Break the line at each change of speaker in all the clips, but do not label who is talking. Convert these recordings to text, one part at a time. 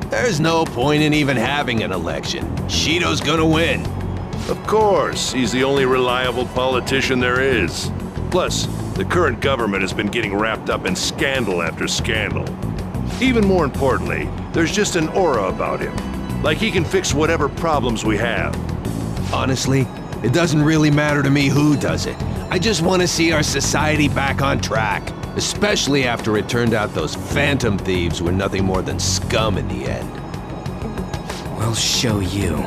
There's no point in even having an election. Shido's gonna win.
Of course, he's the only reliable politician there is. Plus, the current government has been getting wrapped up in scandal after scandal. Even more importantly, there's just an aura about him. Like he can fix whatever problems we have.
Honestly, it doesn't really matter to me who does it. I just want to see our society back on track. Especially after it turned out those phantom thieves were nothing more than scum in the end.
We'll show you.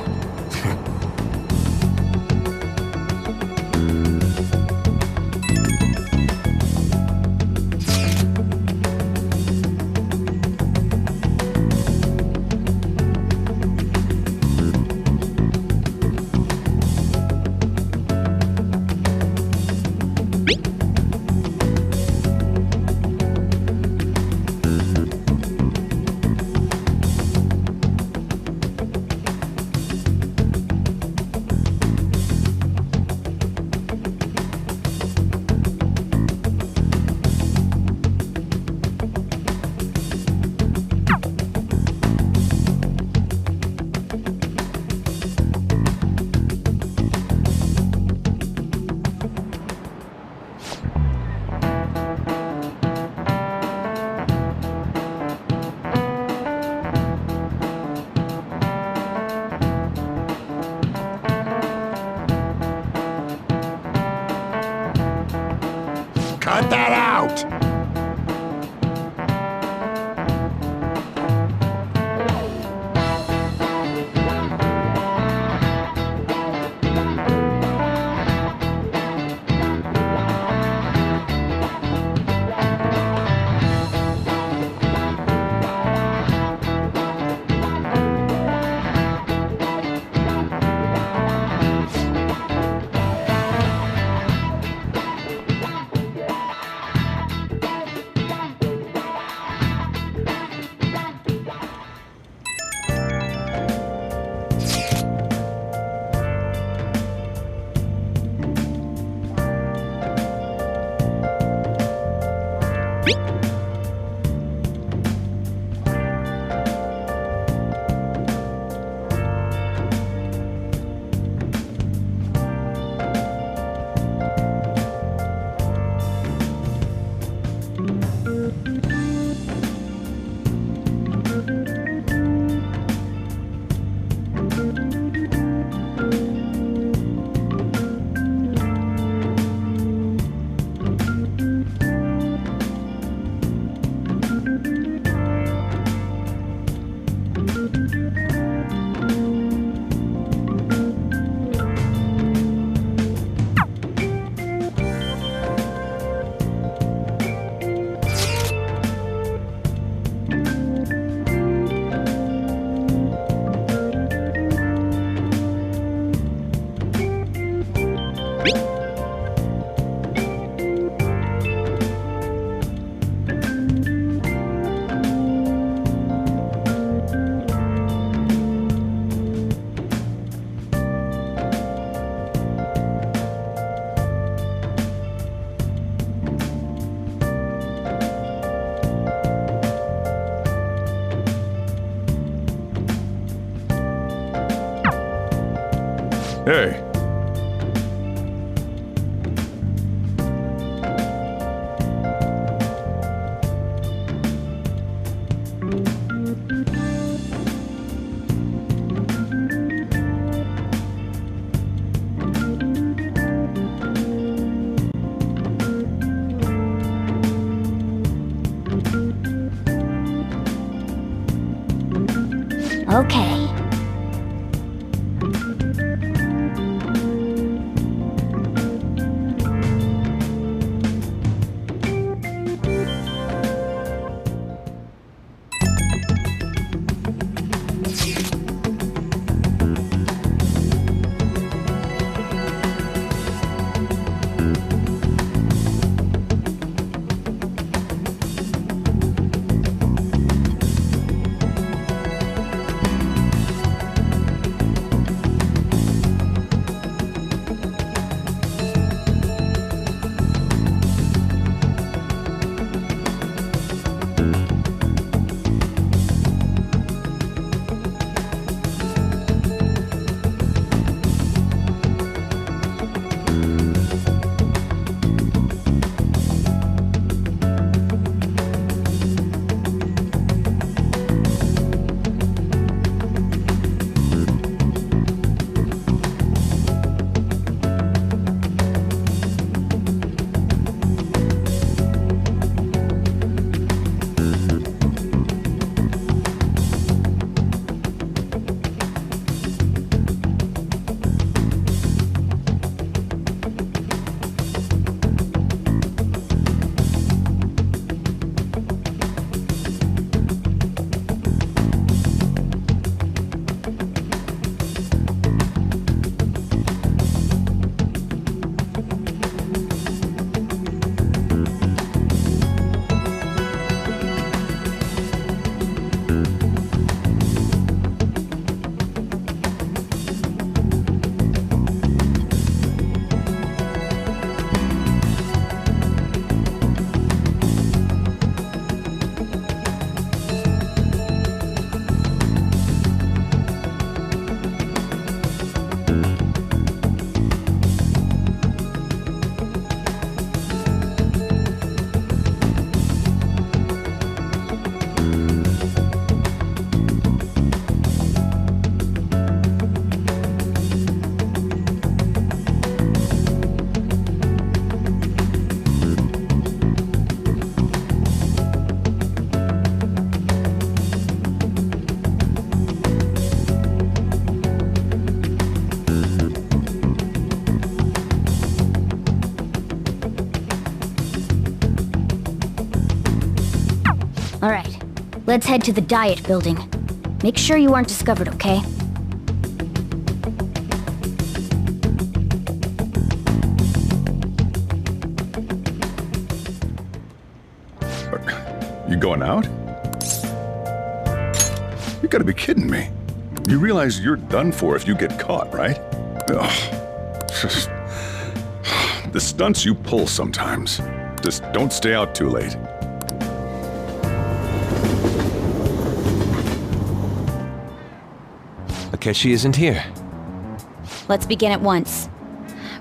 Cut that out! Hey.
Okay. Alright, let's head to the Diet Building. Make sure you aren't discovered, okay?
You going out? You gotta be kidding me. You realize you're done for if you get caught, right? Ugh. The stunts you pull sometimes. Just don't stay out too late.
Akechi isn't here.
Let's begin at once.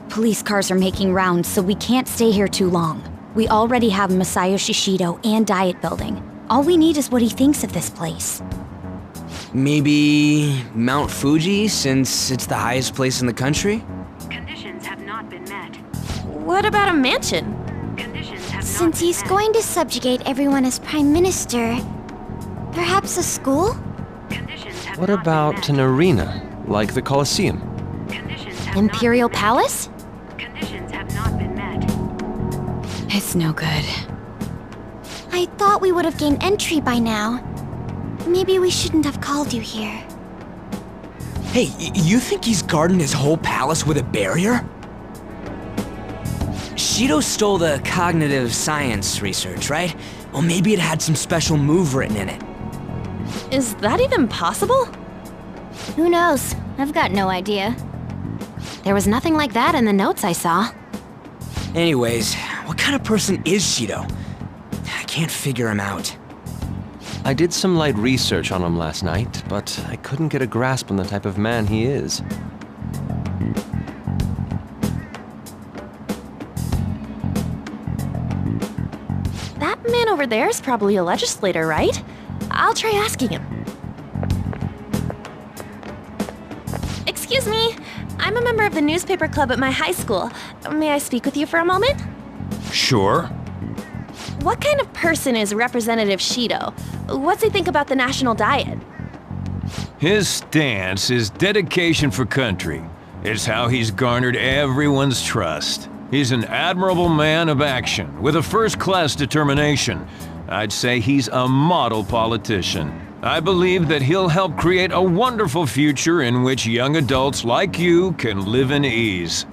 Police cars are making rounds, so we can't stay here too long. We already have Masayoshi Shido and Diet Building. All we need is what he thinks of this place.
Maybe Mount Fuji, since it's the highest place in the country?
Conditions have not been met.
What about a mansion?
Conditions have
Since
not been
he's
met.
going to subjugate everyone as Prime Minister, perhaps a school?
Conditions have
What
not
about
been
an arena, like the Colosseum?
met. Conditions have
Imperial
not been
Palace?
met. Conditions have not been met.
It's no good.
I thought we would have gained entry by now. Maybe we shouldn't have called you here.
Hey, you think he's guarding his whole palace with a barrier? Shido stole the cognitive science research, right? Well, maybe it had some special move written in it.
Is that even possible?
Who knows? I've got no idea. There was nothing like that in the notes I saw.
Anyways, what kind of person is Shido? I can't figure him out.
I did some light research on him last night, but I couldn't get a grasp on the type of man he is.
That man over there is probably a legislator, right? I'll try asking him. Excuse me, I'm a member of the newspaper club at my high school. May I speak with you for a moment?
Sure.
What kind of person is Representative Shido? What's he think about the national diet?
His stance is dedication for country. It's how he's garnered everyone's trust. He's an admirable man of action, with a first-class determination. I'd say he's a model politician. I believe that he'll help create a wonderful future in which young adults like you can live in ease.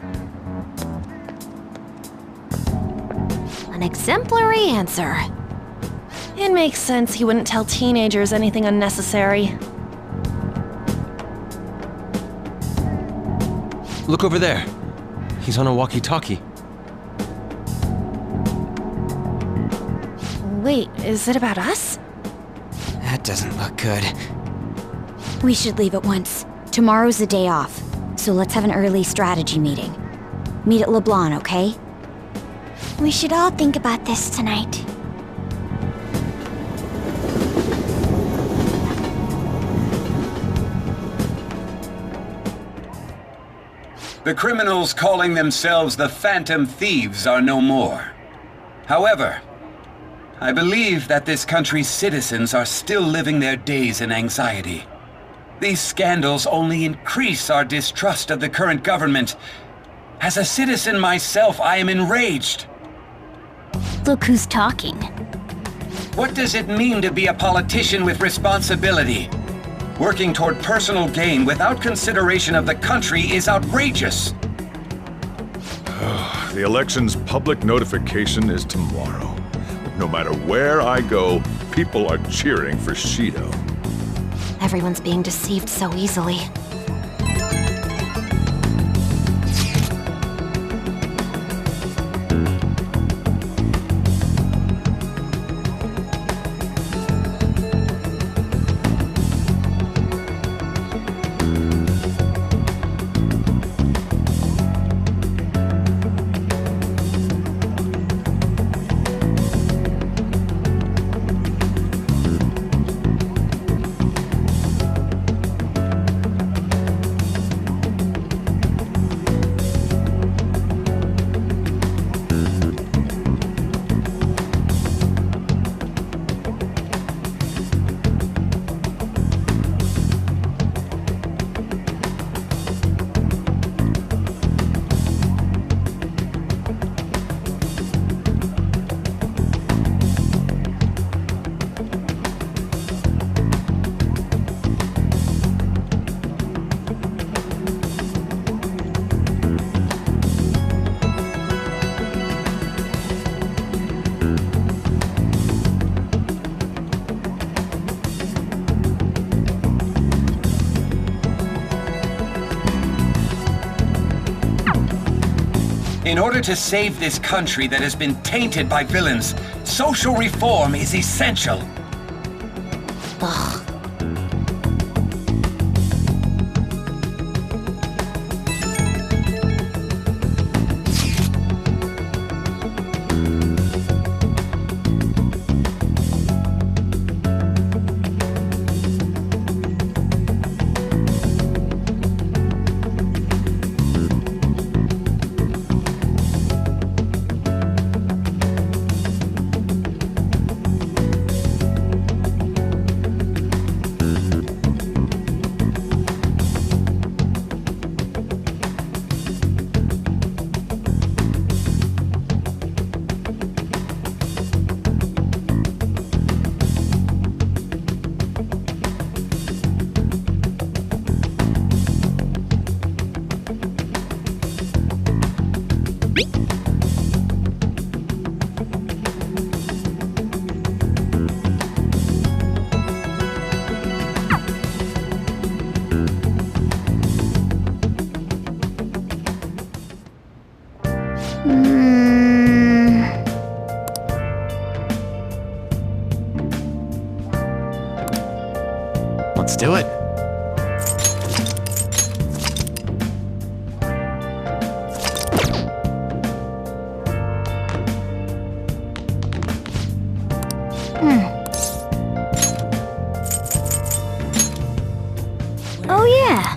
An exemplary answer. It makes sense he wouldn't tell teenagers anything unnecessary.
Look over there. He's on a walkie-talkie.
Wait, is it about us?
That doesn't look good.
We should leave at once. Tomorrow's the day off, so let's have an early strategy meeting. Meet at LeBlanc, okay?
We should all think about this tonight.
The criminals calling themselves the Phantom Thieves are no more. However, I believe that this country's citizens are still living their days in anxiety. These scandals only increase our distrust of the current government. As a citizen myself, I am enraged.
Look who's talking.
What does it mean to be a politician with responsibility? Working toward personal gain without consideration of the country is outrageous.
The election's public notification is tomorrow. No matter where I go, people are cheering for Shido.
Everyone's being deceived so easily.
In order to save this country that has been tainted by villains, social reform is essential.
Ugh.
Let's do it.
Oh yeah.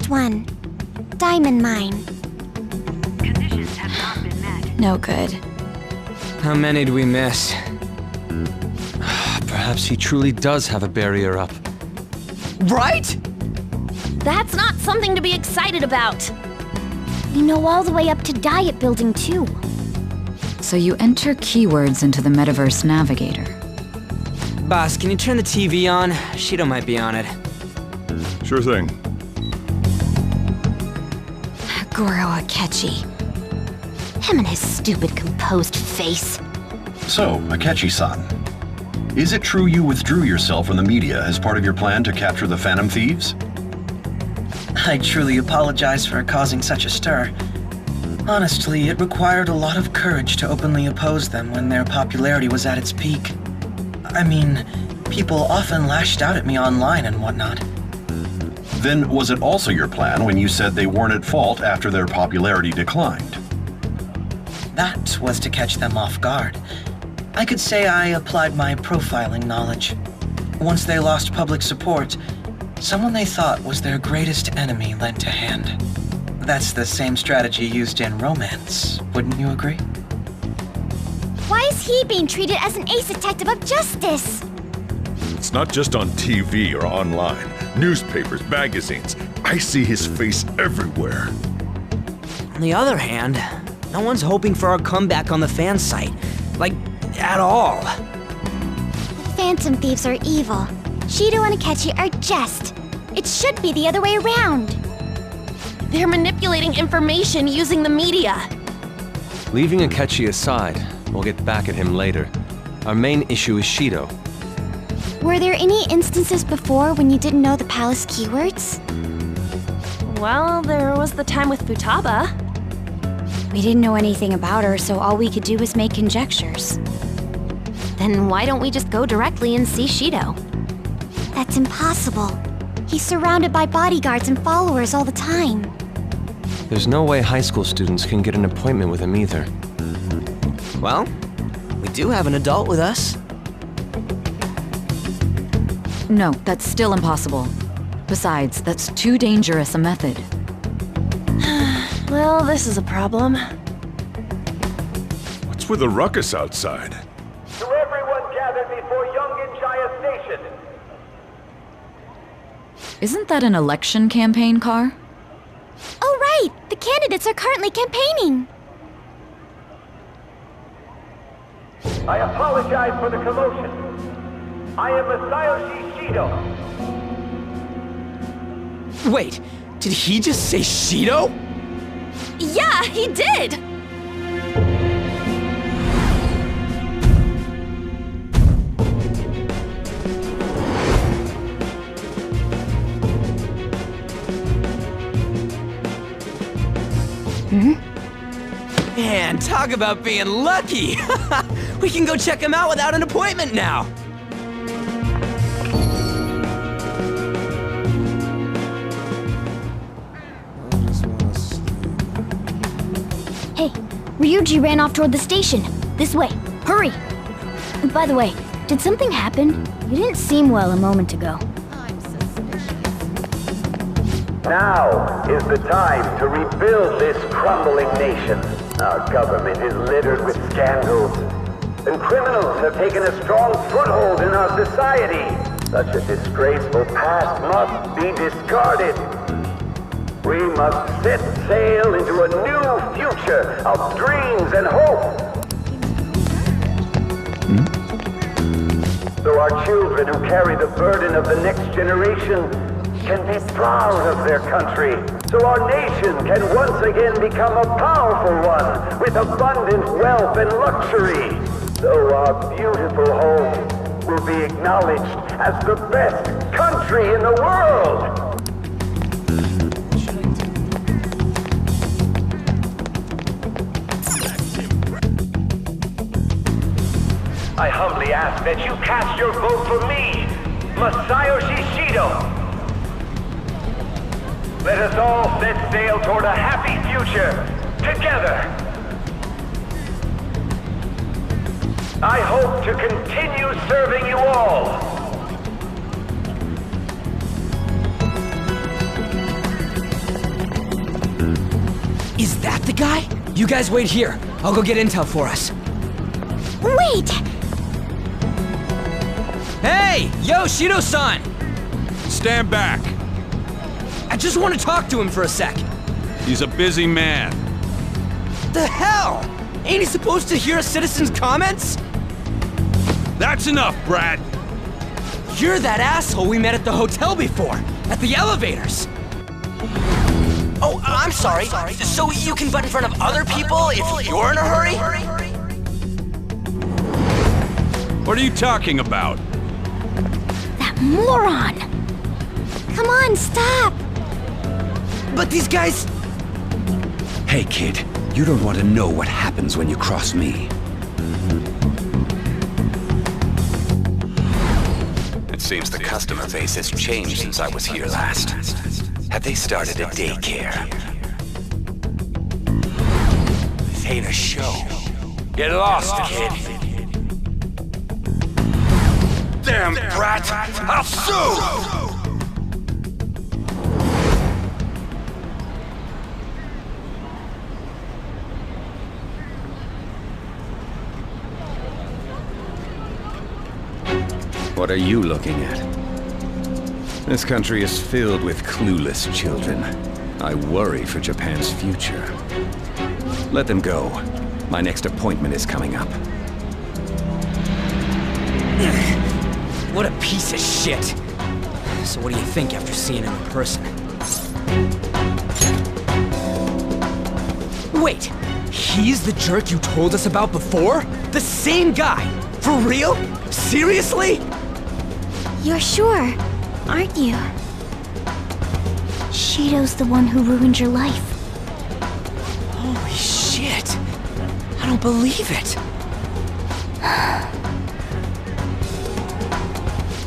first one. Diamond mine.
Conditions have not been met.
No good.
How many do we miss?
Perhaps he truly does have a barrier up.
Right?
That's not something to be excited about.
We know all the way up to Diet Building, too.
So you enter keywords into the Metaverse Navigator.
Boss, can you turn the TV on? Shido might be on it.
Sure thing.
Goro Akechi. Him and his stupid composed face.
So, Akechi-san, is it true you withdrew yourself from the media as part of your plan to capture the Phantom Thieves?
I truly apologize for causing such a stir. Honestly, it required a lot of courage to openly oppose them when their popularity was at its peak. I mean, people often lashed out at me online and whatnot.
Then was it also your plan when you said they weren't at fault after their popularity declined?
That was to catch them off guard. I could say I applied my profiling knowledge. Once they lost public support, someone they thought was their greatest enemy lent a hand. That's the same strategy used in romance, wouldn't you agree?
Why is he being treated as an ace detective of justice?
It's not just on TV or online. Newspapers, magazines. I see his face everywhere.
On the other hand, no one's hoping for our comeback on the fan site. Like, at all.
The Phantom Thieves are evil. Shido and Akechi are just. It should be the other way around.
They're manipulating information using the media.
Leaving Akechi aside, we'll get back at him later. Our main issue is Shido.
Were there any instances before when you didn't know the palace keywords?
Well, there was the time with Futaba.
We didn't know anything about her, so all we could do was make conjectures.
Then why don't we just go directly and see Shido?
That's impossible. He's surrounded by bodyguards and followers all the time.
There's no way high school students can get an appointment with him either.
Well, we do have an adult with us.
No, that's still impossible. Besides, that's too dangerous a method.
Well, this is a problem.
What's with the ruckus outside?
To everyone gathered before Yongen Station.
Isn't that an election campaign car?
Oh, right! The candidates are currently campaigning.
I apologize for the commotion. I am Masayoshi Shido.
Wait, did he just say Shido?
Yeah, he did!
Man, talk about being lucky! We can go check him out without an appointment now!
Hey, Ryuji ran off toward the station. This way. Hurry! And by the way, did something happen? You didn't seem well a moment ago.
Now is the time to rebuild this crumbling nation. Our government is littered with scandals, and criminals have taken a strong foothold in our society. Such a disgraceful past must be discarded. We must set sail into a new future of dreams and hope. So our children who carry the burden of the next generation can be proud of their country. So our nation can once again become a powerful one with abundant wealth and luxury. So our beautiful home will be acknowledged as the best country in the world. I humbly ask that you cast your vote for me, Masayoshi Shido. Let us all set sail toward a happy future, together. I hope to continue serving you all.
that the guy? You guys wait here. I'll go get intel for us.
Wait!
Hey! Yo, Shido-san!
Stand back.
I just want to talk to him for a sec.
He's a busy man.
The hell? Ain't he supposed to hear a citizen's comments?
That's enough, Brad.
You're that asshole we met at the hotel before, at the elevators. Oh, I'm sorry. So you can butt in front of other people if you're in a hurry?
What are you talking about?
That moron! Come on, stop!
But these guys...
Hey, kid. You don't want to know what happens when you cross me. It seems the customer base has changed since I was here last. Have they started a daycare? This ain't a show. Get lost, kid. Damn brat! I'll sue! What are you looking at? This country is filled with clueless children. I worry for Japan's future. Let them go. My next appointment is coming up.
What a piece of shit. So what do you think after seeing him in person? Wait, he's the jerk you told us about before? The same guy? For real? Seriously?
You're sure, aren't you? Shido's the one who ruined your life.
Holy shit. I don't believe it.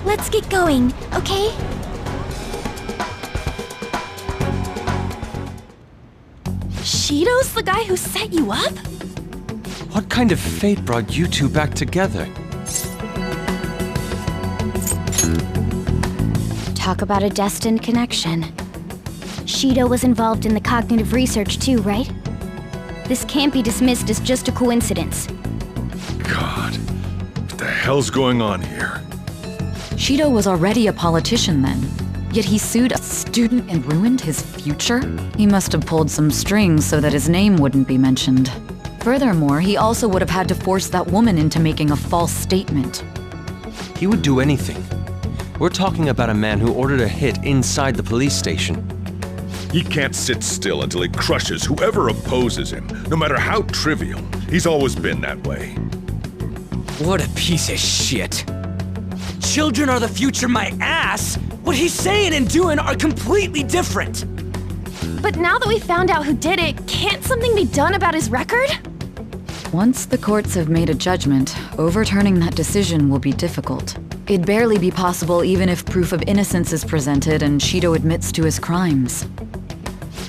Let's get going, okay?
Shido's the guy who set you up?
What kind of fate brought you two back together?
Talk about a destined connection. Shido was involved in the cognitive research too, right? This can't be dismissed as just a coincidence.
God, what the hell's going on here?
Shido was already a politician then. Yet he sued a student and ruined his future? He must have pulled some strings so that his name wouldn't be mentioned. Furthermore, he also would have had to force that woman into making a false statement.
He would do anything. We're talking about a man who ordered a hit inside the police station.
He can't sit still until he crushes whoever opposes him, no matter how trivial. He's always been that way.
What a piece of shit. Children are the future, my ass! What he's saying and doing are completely different!
But now that we found out who did it, can't something be done about his record?
Once the courts have made a judgment, overturning that decision will be difficult. It'd barely be possible even if proof of innocence is presented and Shido admits to his crimes.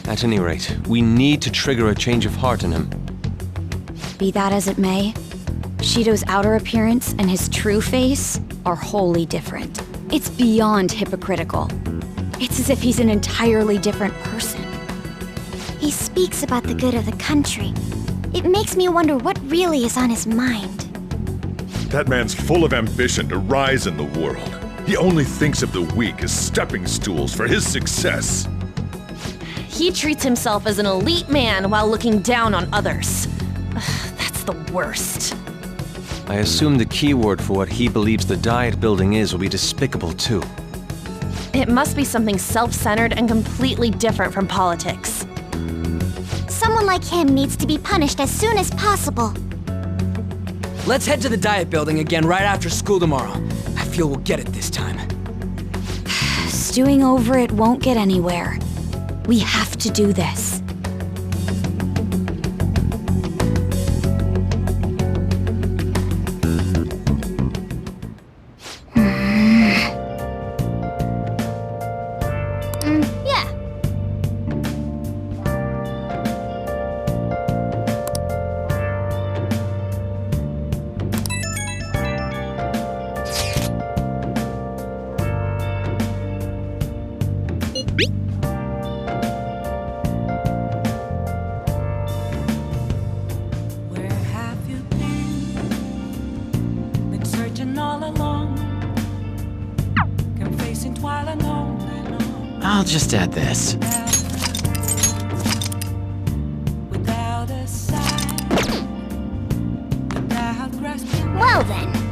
At any rate, we need to trigger a change of heart in him.
Be that as it may, Shido's outer appearance and his true face are wholly different. It's beyond hypocritical. It's as if he's an entirely different person.
He speaks about the good of the country. It makes me wonder what really is on his mind.
That man's full of ambition to rise in the world. He only thinks of the weak as stepping stools for his success.
He treats himself as an elite man while looking down on others. Ugh, that's the worst.
I assume the keyword for what he believes the diet building is will be despicable too.
It must be something self-centered and completely different from politics.
Someone like him needs to be punished as soon as possible.
Let's head to the diet building again right after school tomorrow. I feel we'll get it this time.
Stewing over it won't get anywhere. We have to do this.
Yeah.
I'll just add this.
Well then,